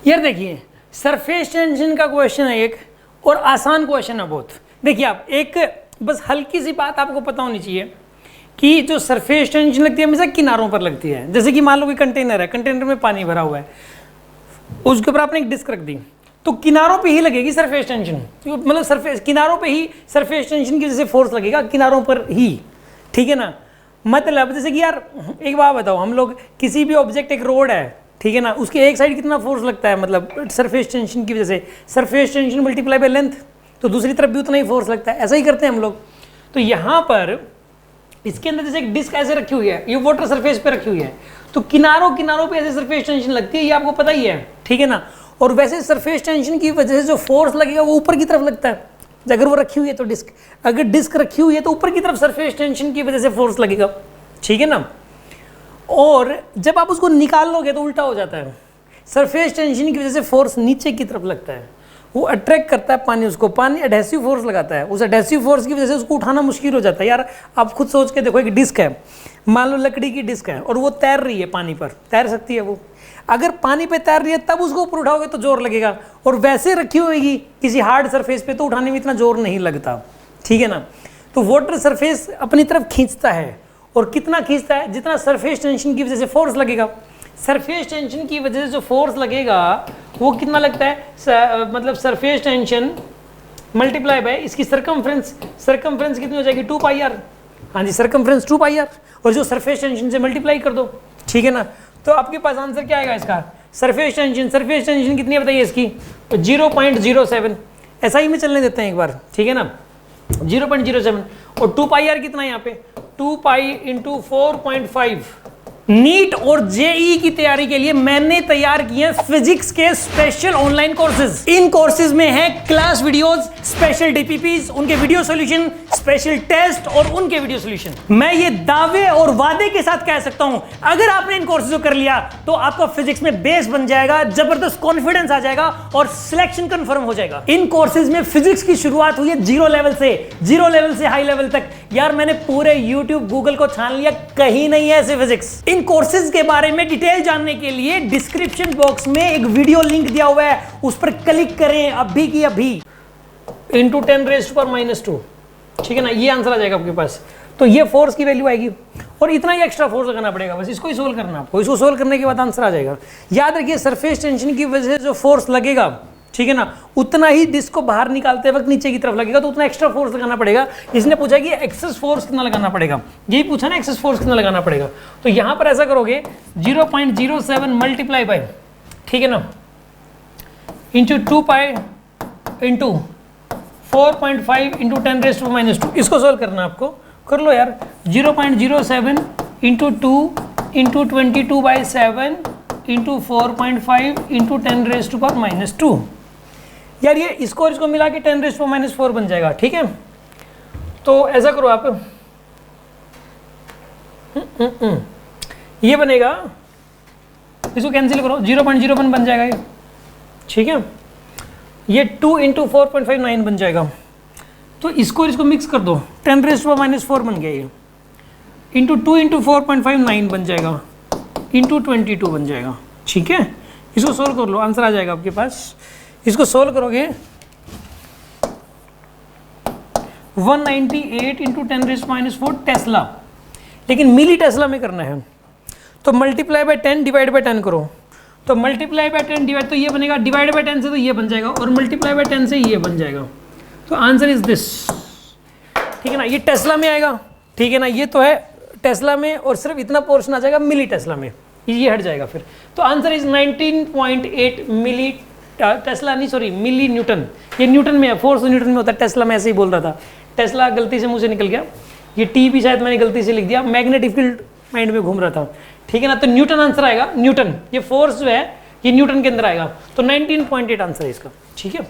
यार देखिए surface tension का क्वेश्चन है एक, और आसान क्वेश्चन है बहुत। देखिए आप एक बस हल्की सी बात आपको पता होनी चाहिए कि जो सरफेस टेंशन लगती है हमेशा किनारों पर लगती है। जैसे कि मान लो कोई कंटेनर है, कंटेनर में पानी भरा हुआ है, उसके ऊपर आपने एक डिस्क रख दी, तो किनारों पे ही लगेगी सरफेस टेंशन, मतलब सरफेस किनारों पे ही सरफेस टेंशन की वजह से फोर्स लगेगा, किनारों पर ही, ठीक है ना। मतलब जैसे कि यार एक बात बताओ, हम लोग किसी भी ऑब्जेक्ट, एक रोड है, ठीक है ना, उसके एक साइड कितना फोर्स लगता है, मतलब सरफेस टेंशन की वजह से, surface tension multiply by length, तो दूसरी तरफ भी उतना ही फोर्स लगता है। ऐसा ही करते हैं हम लोग। तो यहाँ पर इसके अंदर जैसे एक डिस्क ऐसे रखी हुई है, ये वाटर सरफेस पे रखी हुई है, तो किनारों किनारों पे ऐसे सरफेस टेंशन लगती है, ये आपको पता ही है, ठीक है ना। और वैसे सरफेस टेंशन की वजह से जो फोर्स लगेगा वो ऊपर की तरफ लगता है, अगर वो रखी हुई है तो डिस्क, अगर डिस्क रखी हुई है तो ऊपर की तरफ सरफेस टेंशन की वजह से फोर्स लगेगा, ठीक है ना। और जब आप उसको निकाल लोगे तो उल्टा हो जाता है, सरफेस टेंशन की वजह से फोर्स नीचे की तरफ लगता है, वो अट्रैक्ट करता है पानी, उसको पानी एडहेसिव फोर्स लगाता है, उस एडहेसिव फोर्स की वजह से उसको उठाना मुश्किल हो जाता है। यार आप खुद सोच के देखो, एक डिस्क है, मान लो लकड़ी की डिस्क है और वो तैर रही है पानी पर, तैर सकती है वो, अगर पानी पे तैर रही है तब उसको ऊपर उठाओगे तो जोर लगेगा, और वैसे रखी होगी किसी हार्ड सरफेस पे तो उठाने में इतना जोर नहीं लगता, ठीक है ना। तो वाटर सरफेस अपनी तरफ खींचता है, और कितना खींचता है, जितना सरफेस टेंशन की वजह से फोर्स लगेगा। सरफेस टेंशन की वजह से जो फोर्स लगेगा वो कितना लगता है, मतलब सरफेस टेंशन मल्टीप्लाई बाय इसकी सरकमफ्रेंस, सरकमफ्रेंस कितनी हो जाएगी 2πr, हाँ जी सरकमफ्रेंस 2πr, और जो सरफेस टेंशन से मल्टीप्लाई कर दो, ठीक है ना। तो आपके पास आंसर क्या आएगा इसका, सरफेस टेंशन कितनी है बताइए इसकी, 0.07, ऐसा ही में चलने देते हैं एक बार, ठीक है ना, 0.07, और 2πr कितना है यहाँ पे, 2π × 4.5। नीट और जेई की तैयारी के लिए मैंने तैयार किए फिजिक्स के स्पेशल ऑनलाइन कोर्सेज। इन कोर्सेज में है क्लास वीडियोस, स्पेशल डीपीपीज, उनके वीडियो सॉल्यूशन, स्पेशल टेस्ट और उनके वीडियो सॉल्यूशन। मैं ये दावे और वादे के साथ कह सकता हूं, अगर आपने इन कोर्सेज को कर लिया तो आपका फिजिक्स में बेस बन जाएगा, जबरदस्त कॉन्फिडेंस आ जाएगा और सिलेक्शन कंफर्म हो जाएगा। इन कोर्सेज में फिजिक्स की शुरुआत हुई है जीरो लेवल से हाई लेवल तक। यार मैंने पूरे यूट्यूब गूगल को छान लिया, कहीं नहीं है ऐसे फिजिक्स। इन कोर्सेज के बारे में डिटेल जानने के लिए डिस्क्रिप्शन बॉक्स में एक वीडियो लिंक दिया हुआ है, उस पर क्लिक करें अभी की अभी। × 10⁻², ठीक है ना, ये आंसर आ जाएगा आपके पास। तो ये फोर्स की वैल्यू आएगी, और इतना ही एक्स्ट्रा फोर्स लगाना पड़ेगा, बस इसको ही सोल्व करना आपको। इसको सोल्व करने के बाद आंसर आ जाएगा। याद रखिए सरफेस टेंशन की वजह से जो फोर्स लगेगा, ठीक है ना, उतना ही डिस्क को बाहर निकालते वक्त नीचे की तरफ लगेगा, तो उतना एक्स्ट्रा फोर्स लगाना पड़ेगा। इसने पूछा कि एक्सेस फोर्स कितना लगाना पड़ेगा, यही पूछा ना, एक्सेस फोर्स कितना लगाना पड़ेगा। तो यहां पर ऐसा करोगे 0.07 मल्टीप्लाई बाय, ठीक है ना, × 2π × 4.5 × 10⁻²। इसको सोल्व करना आपको, कर लो यार। 0.07 × 2 × 22/7 × 4.5 × 10⁻²। यार ये इसको और इसको मिला के 10⁻⁴ बन जाएगा, ठीक है। तो ऐसा करो आप, ये बनेगा, इसको कैंसिल करो, 0.01 बन जाएगा ये, ठीक है। ये 2 × 4.5 9 बन जाएगा। तो इसको मिक्स कर दो, 10⁻⁴ बन गया ये, × 2 × 4.5 9 बन जाएगा, × 22 बन जाएगा, ठीक है। इसको सोल्व कर लो, आंसर आ जाएगा आपके पास। इसको सोल्व करोगे 198 × 10⁻⁴ टेस्ला, लेकिन मिली टेस्ला में करना है, तो मल्टीप्लाई बाय 10 डिवाइड बाय 10 करो। तो मल्टीप्लाई बाय 10 डिवाइड, तो ये बनेगा, डिवाइड बाय 10 से तो ये बन जाएगा, और मल्टीप्लाई बाय 10 से ये बन जाएगा। तो आंसर इज दिस, ठीक है ना। ये टेस्ला में आएगा, ठीक है ना, ये तो है टेस्ला में, और सिर्फ इतना पोर्शन आ जाएगा मिली टेस्ला में, ये हट जाएगा फिर। तो आंसर इज 19.8 मिली टेस्ला, नहीं सॉरी मिली न्यूटन। ये न्यूटन में है, फोर्स न्यूटन में होता है, टेस्ला में ऐसे ही बोल रहा था, टेस्ला गलती से मुंह से निकल गया, ये टी भी शायद मैंने गलती से लिख दिया, मैग्नेटिक फील्ड माइंड में घूम रहा था, ठीक है ना। तो न्यूटन आंसर आएगा, न्यूटन, ये फोर्स जो है ये न्यूटन के अंदर आएगा। तो 19.8 आंसर है इसका, ठीक है।